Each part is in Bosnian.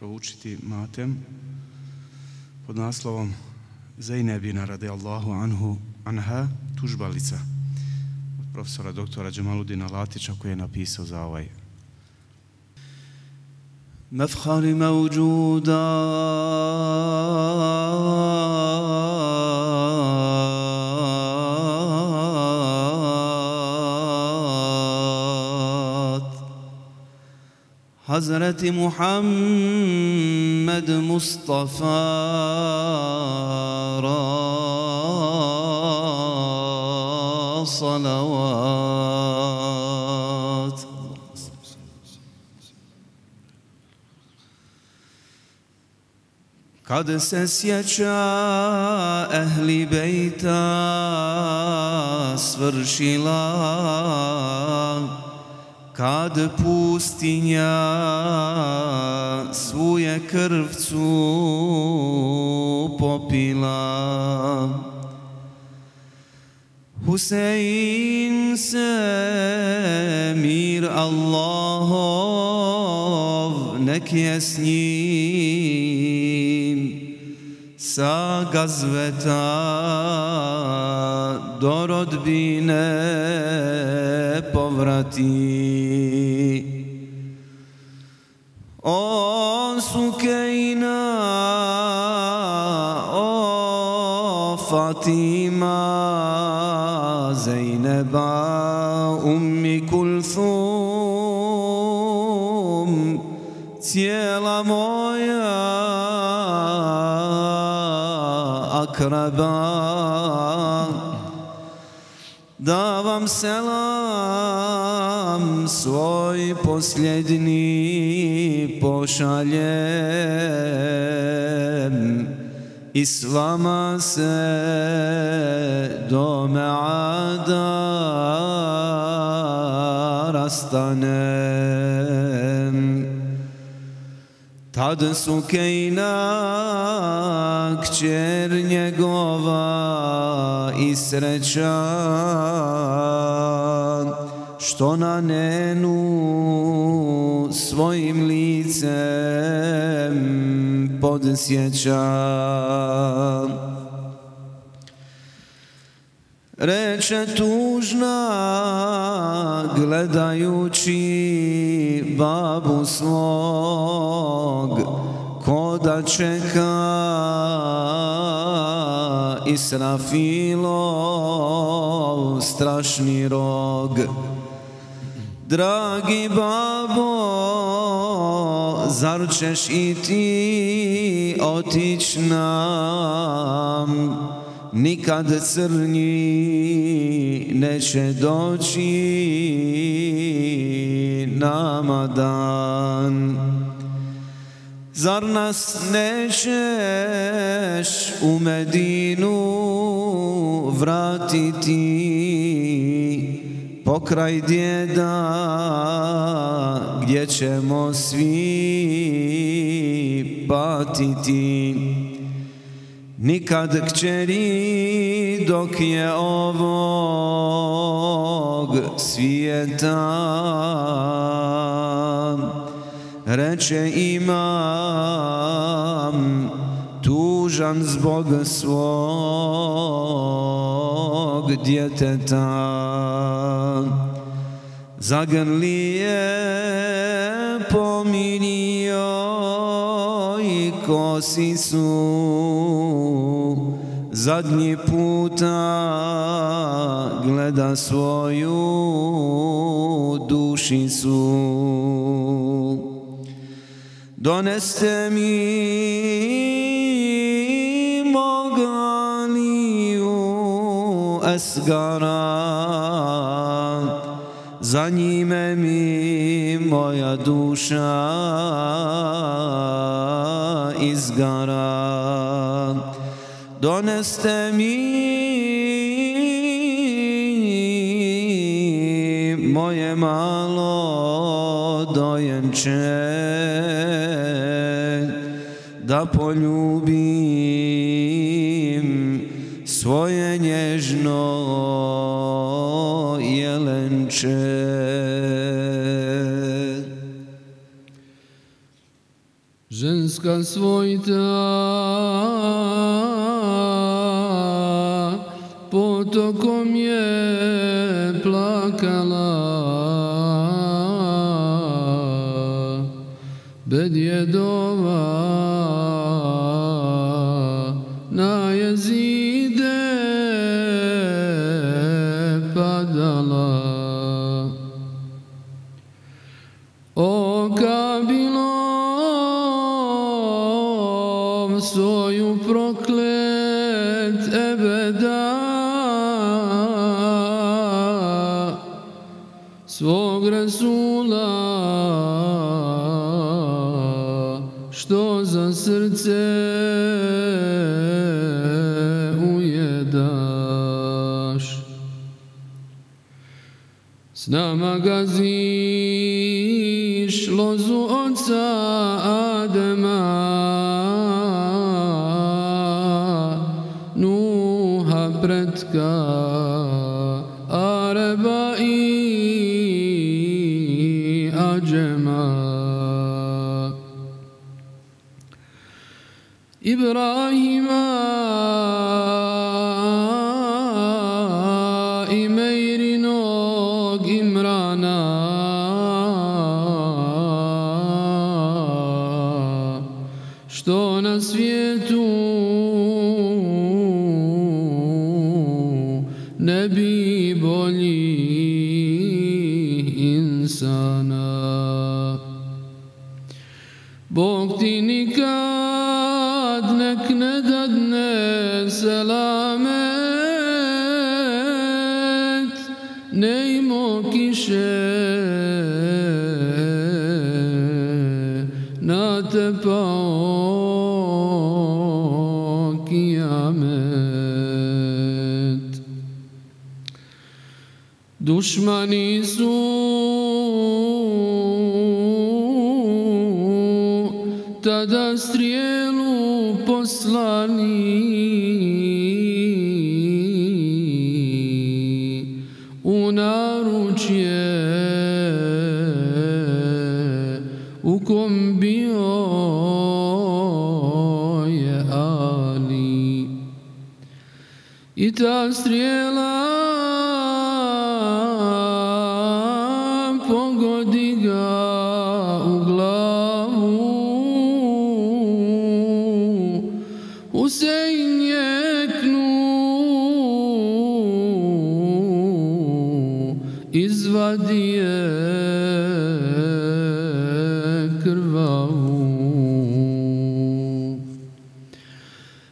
proučiti matem pod naslovom Zejnebina radijallahu anha, tužbalica, od profesora doktora Džemaludina Latića, koji je napisao za ovaj. مفخر موجودات حضرت محمد مصطفى را صلوات. Kad se sjeća ehli bejta svršila, kad pustinja svuje krvcu popila, Husein se mir Allahov nek je s njim, sa gazveta do rodbine povrati. O Sukejna, o Fatima, Zejneba, Ummi Kulthum, cijela moja akraba, da vam selam svoj posljednji pošaljem i s vama se do meada rastanem. Tad Sukejna, kćer njegova i sreća, što na nenu svojim licem podsjeća, reče tužna gledajući babu svog, ko da čeka Israfilov strašni rog. Dragi babo, zar ćeš i ti otić nam, nikad crnji neće doći nama dan. Zar nas nećeš u Medinu vratiti, pokraj djeda gdje ćemo svi patiti? Nikad kćeri dok je ovog svijeta, reče imam tužan zbog svog djeteta. Zagrli je pomirio i kosi su zadnji puta gleda svoju dušicu. Doneste mi mogaliju esgara, za njime mi moja duša izgara. Doneste mi moje malo dojenče, da poljubim svoje nježno jelenče. ženska svojta potokom je plakala, bedjedova na jezide padala. O Kabilom svoju proklet ebeda, svog Resula što za srce ujedaš. S nama gaziš lozu oca Adema, Nuha pretka, Areba i Adžema, Ibrahima i Mejrinog Imrana, što na svijetu ne bi bolji insana. Bog ti nikad nek ne dadne selamet, ne imo kiše na te pao kijamet. Dušmani su tada strijelu poslani u naručje u kom bio je Ali, i ta strijela pogodi ga u glavu. Husein jeknu, izvadi je krvavu.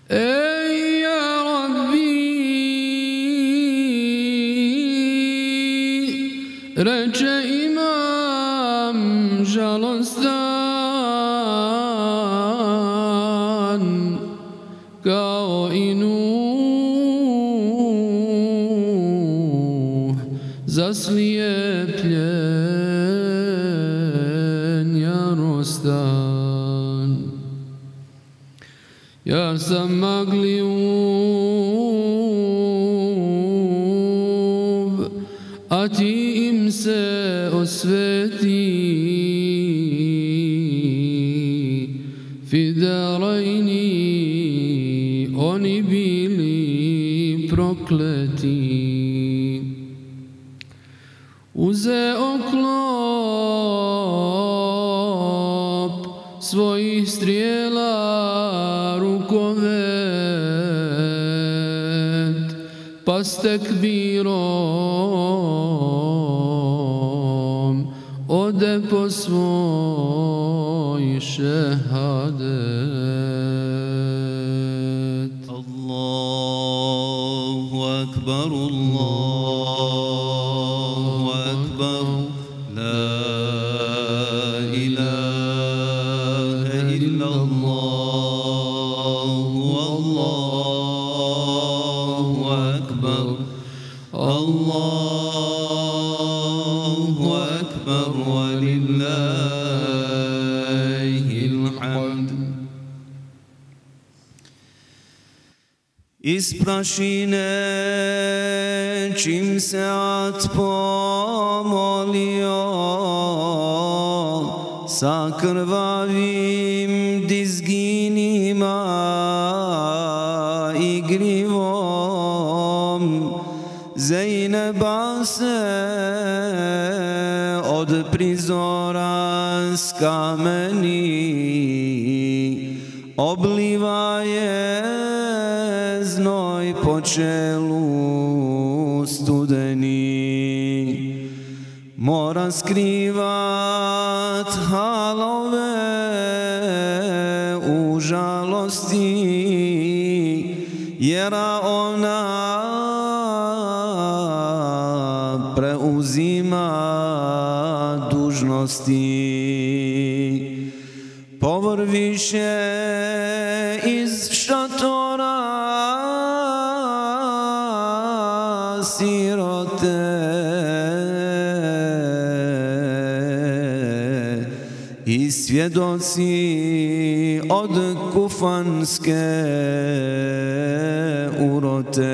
Ej, ja Rabbi, reče imam žalostan, kao i Nuh, zaslijepljen jarostan. Ja sam maglijub, a ti im se osveti, fidarajni oni bili prokleti. Uze oklop svojih strijela rukomet, pa s tekbirom ode po svoj šehadet. Allahu akbar, Allahu akbar, la ilaha illallah, Allahu akbar, Allahu akbar, walillahil hamd. Iz prašine čim se Ad pomolio, sa krvavim dizginima igrivom Zejneba se od prizora skameni obliva je znoj po čelu studeni mora skrivat halove u žalosti jer ona preuzima dužnosti povrviše iz šatora sirote i svjedoci od kufanske urote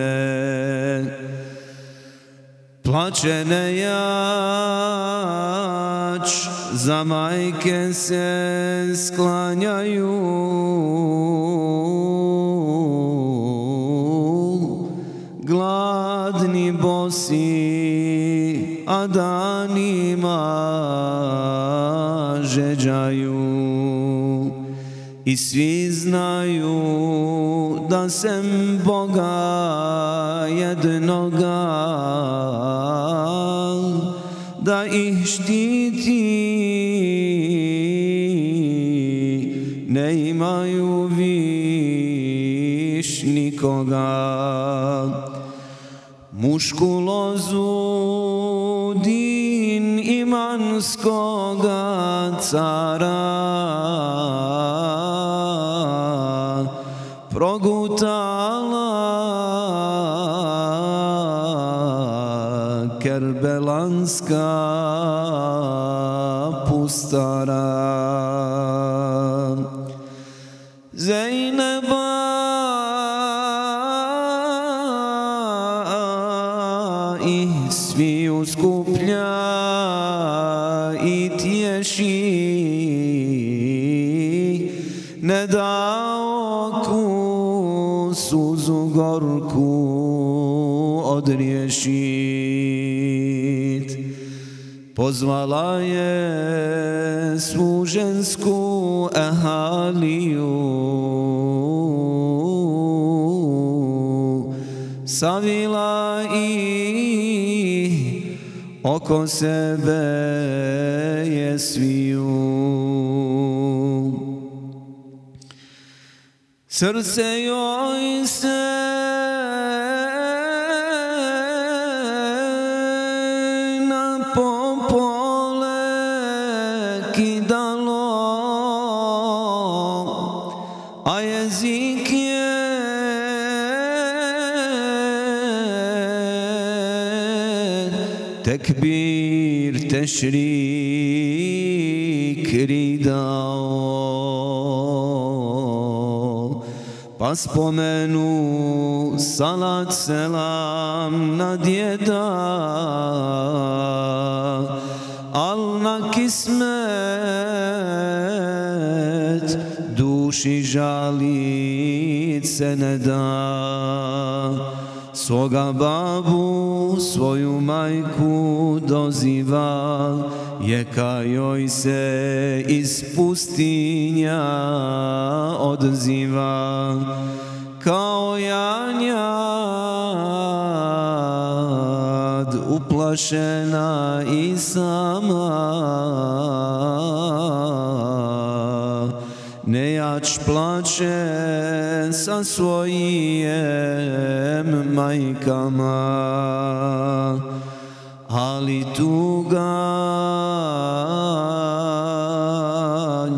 plače nejač za majke se sklanjaju gladni bosi a danima žeđaju i svi znaju da sem Boga jednoga da ih štiti ne imaju viš nikoga mušku lozu din imanskoga cara progutala kerbelanska pustara Zejneba ih sviju skuplja i tješi ne da oku suzu gorku odriješit pozvala je svu žensku ehaliju savila ih oko sebe je sviju srce joj se na popole kidalo a jezik je tekbir tešrik ridao pa spomenu salat selam na djeda al na kismet duši žalit se ne da svoga babu svoju majku doziva jeka joj se iz pustinja odziva kao janjad uplašena i sama nejač plače sa svojim majkama ali tuga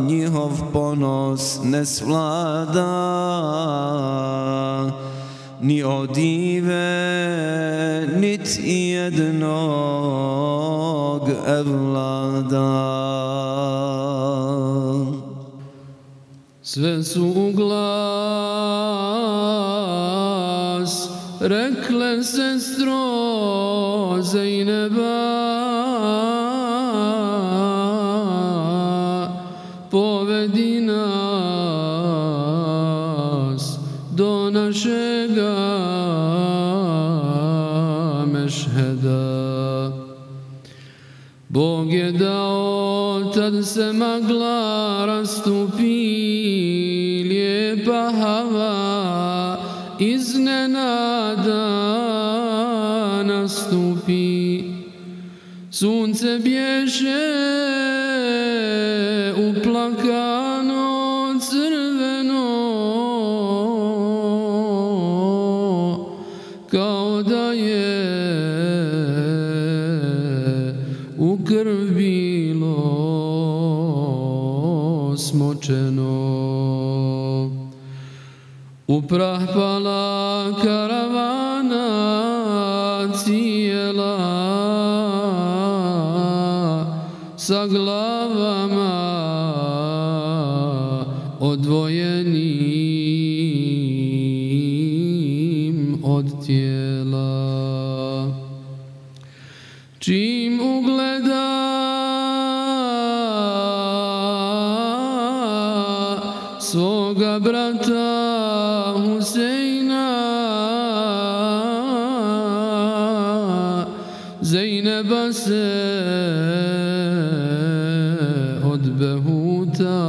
njihov ponos ne svlada ni odive nit jednog evlada sve su u glas rekle sestro Zejneba povedi nas svjedočega mešheda. Bog je dao, tad se magla rastupi, lijepa hava iznenada nastupi. Sunce bježe uplakano crveno, kao da je u krv bilo smočeno. U prah pala karavana cijela, sa glavama odvojenim od tijela. Čim ugleda svoga brata Huseina, Zejneba se od behuta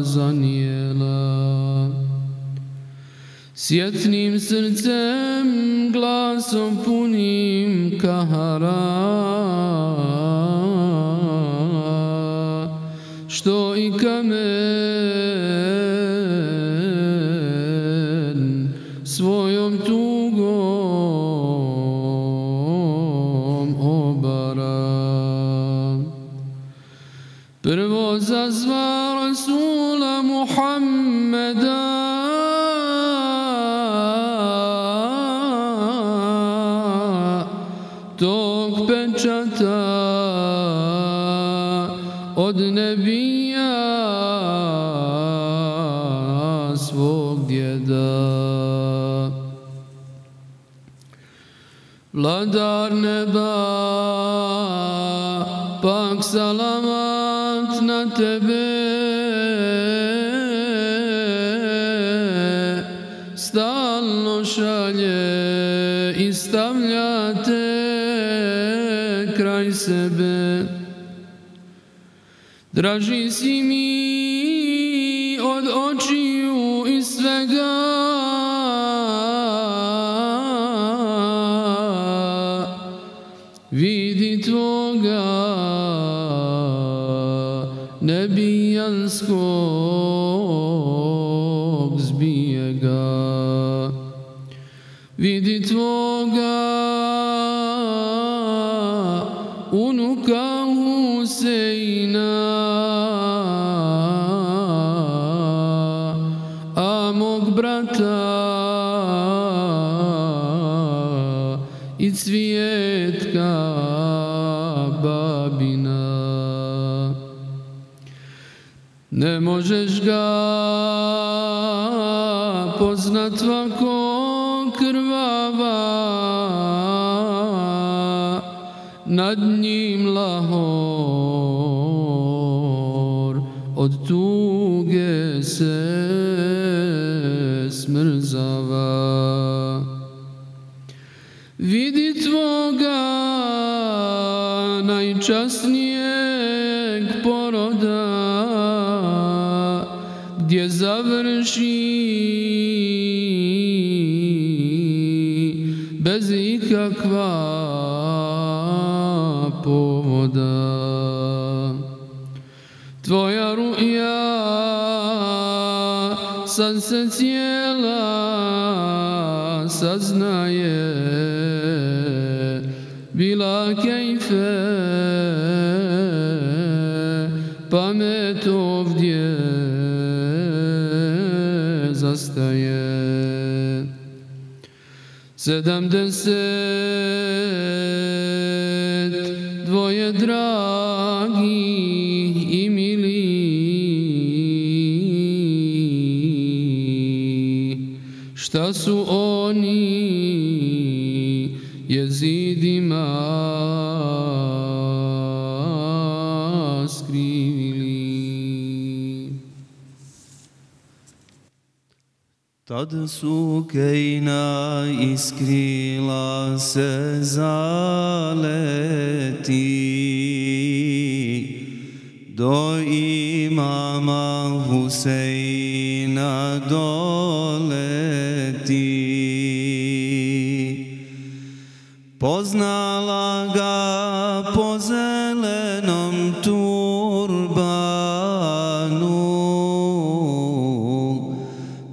zanijela. Sjetnim srcem, glasom punim kahara, što i kamen svojom tugom obara. Prvo zazva Rasula Muhammeda, tog pečata od nebija svog djeda. Vladar neba, pak salavat na tebe, stalno šalje i stavljate kraj sebe. Draži si mi od očiju i svega, vidi tvoga nebijanskog zbijega. Vidi tvoga unuka Huseina, a mog brata i Cvijetka babina. Ne možeš ga poznat svako krvava, nad njim lahor od tuge se smrzava. Vidi tvoga najčasnijeg poroda, gdje završi bez ikakva povoda. Tvoja ruja sad se cijela saznaje, bila kejfe pamet ovdje zastaje. 72 dragi i mili, šta su oni jezidima skrivili. Tad su Kejna iskrila se zaleti, do imama Huseina doleti. Poznala ga po zelenom turbanu,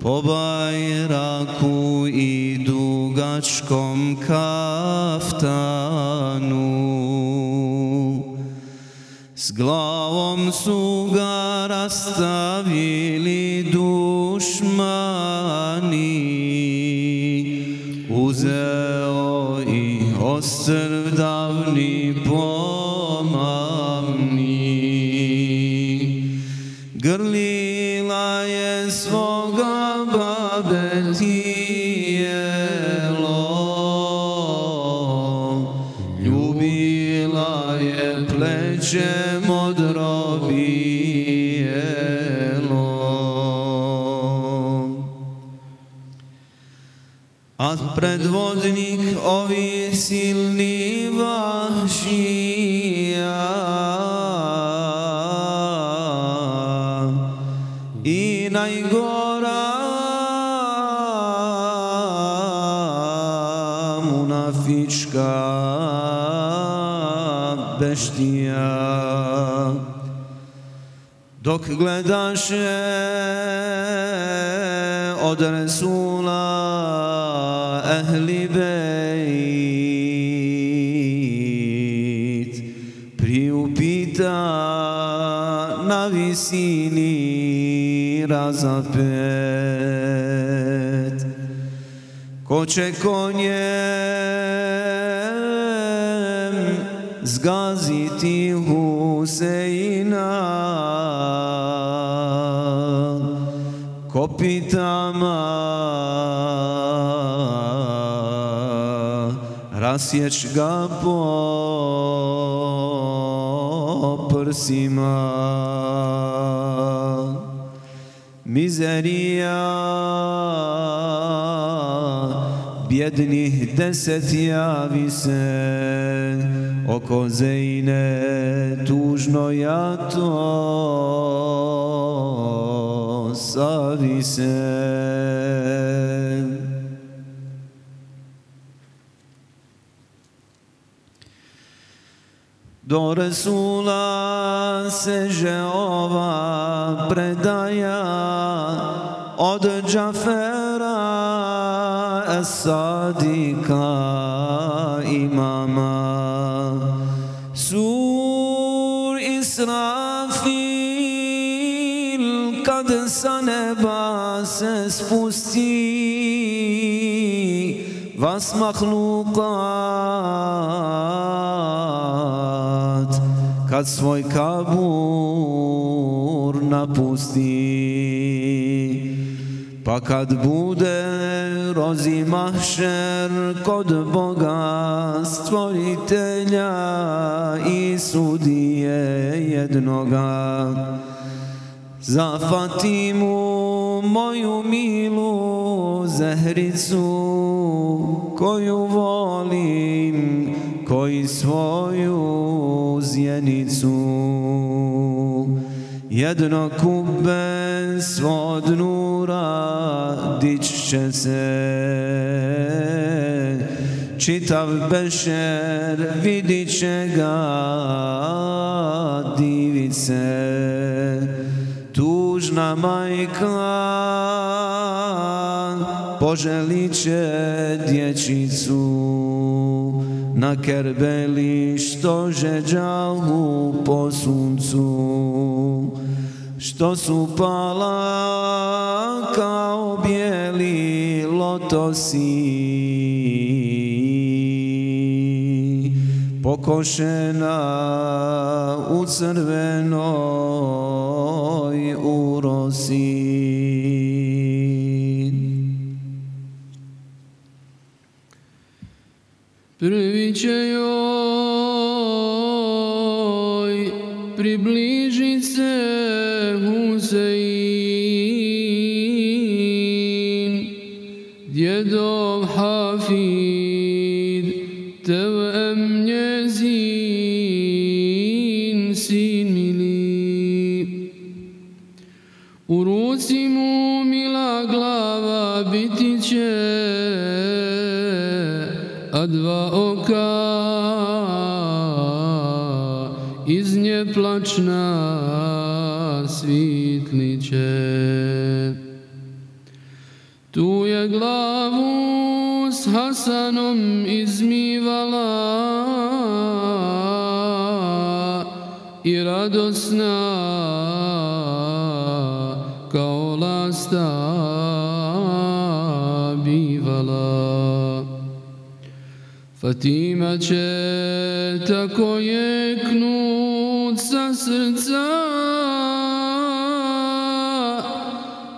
po bajraku i dugačkom kaftanu. S glavom su ga rastavili dušmani, uzeo i ostrv davni pomamni. Grlila je svoga babe tijelo, ljubila je pleće modro bijelo. A predvodnik ovi silni vahšija i najgora munafička beštija, dok gledaše od Resula ehli bejt, priupita na visini razapet, ko će konjem zgaziti Huseina, kopitama rasjeć ga po prsima. Mizerija bjednih 10 javi se, oko Zejne tužno ja to savise. Do Resula seže ova predaja od Džafera Sadika imama. Sur Israfil kad sa neba se spusti, vas mahlukat kad svoj kabur napusti. Pa kad bude rozi mahšer kod Boga stvoritelja i sudije jednoga, za Fatimu moju milu Zehricu koju volim, koji svoju zjenicu, jedno kubbe svod nura dić će se, čitav bešer vidit će ga, divit se. Tužna majka poželit će dječicu na Kerbeli što žeđahu po suncu, što su pala kao bijeli lotosi, pokošena u crvenoj urosi. Prvi će joj približit se Husein, djedov Hafid, tevem njezin sin mili. U ruci mu mila glava biti će, a dva oka iz nje plačna svitlit će. Tu je glavu s Hasanom izmivala i radosna kao lasta bivala. Fatima će tako jeknut sa srca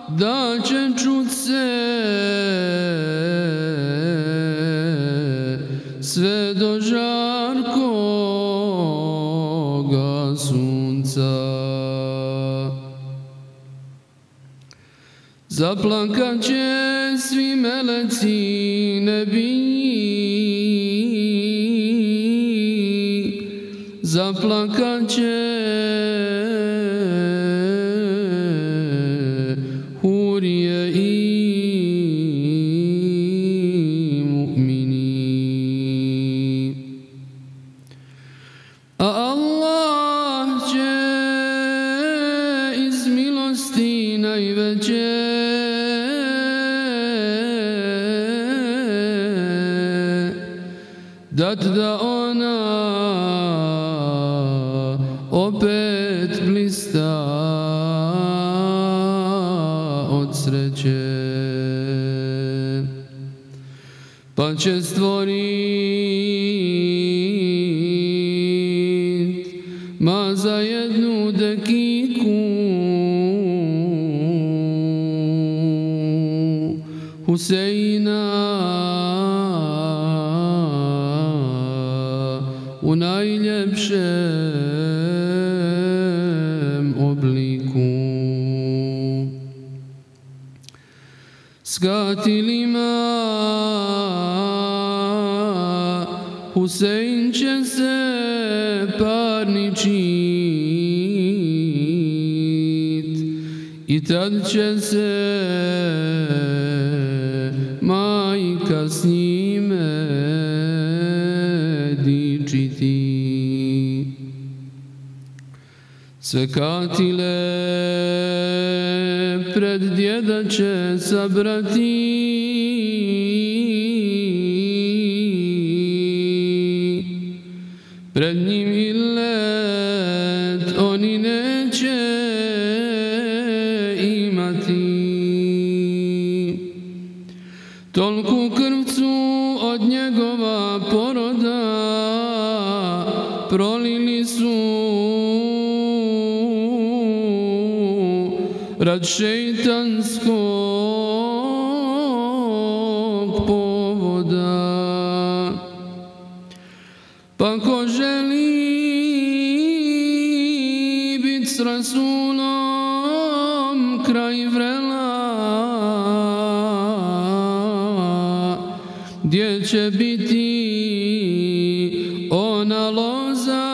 da će čut se sve do žarkoga sunca. Zaplakat će svi meleci nebiji, zaplakat će hurije i mu'mini. A Allah će iz milosti najveće dat da ona opet blista od sreće, pa će stvorit ma za jednu dekiku Huseina u najljepšem obliku. S katilima Husein će se parničit i tad će se majka s njime dičiti. Sve katile pred djeda će sabrati, pred njim illet oni neće imati. Tolku krvcu od njegova poroda prolili su rad šeitanskog povoda. Pa ko želi bit s Rasulom kraj vrela, gdje će biti ona loza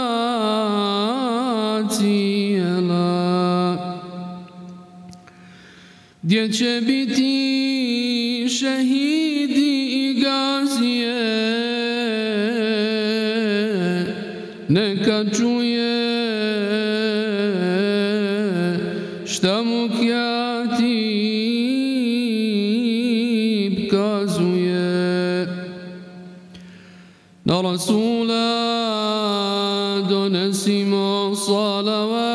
cijela, gdje će biti šehidi i gazije, neka čuje šta mu Kjatib kazuje. Na Rasula donesimo salavat,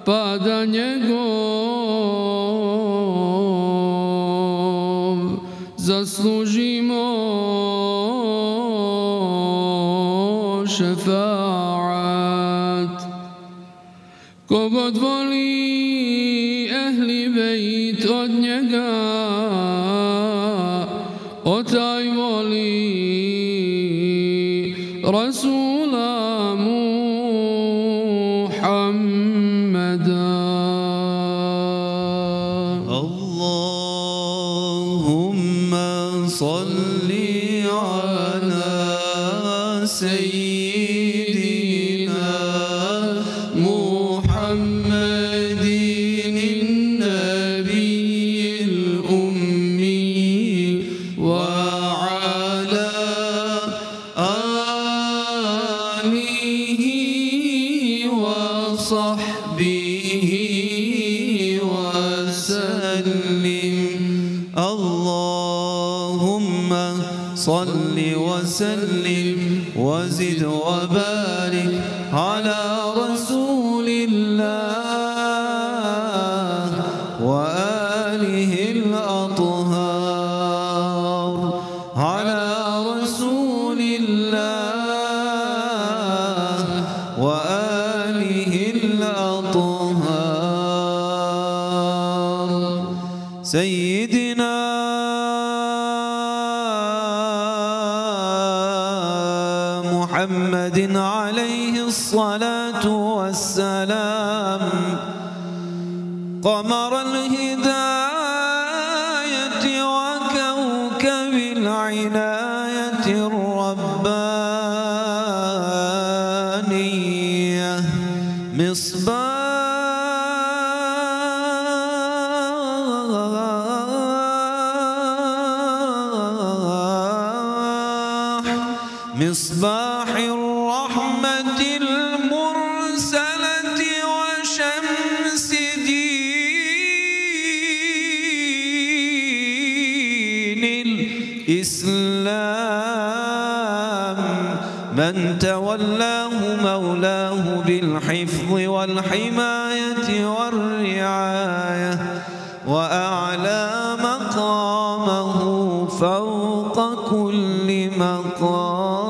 pa da njegov zaslužimo šefaat. Kogod voli ehli bejt od njega, o taj voli Rasula Muhammeda. وصحبه وسلم. اللهم صل وسلم وزد وبارك على رسول الله وآله الأطهار، على رسول الله وآله الأطهار. سيدنا محمد عليه الصلاة والسلام، قمر الهداية وكوكب العناية الربانية، مصباح الرحمة المرسلة وشمس دين الإسلام، من تولاه مولاه بالحفظ والحماية والرعاية، وأعلى مقامه فوق كل مقام.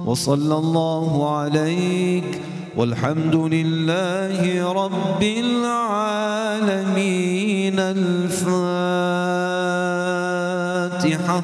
وصلى الله عليك والحمد لله رب العالمين. الفاتحة.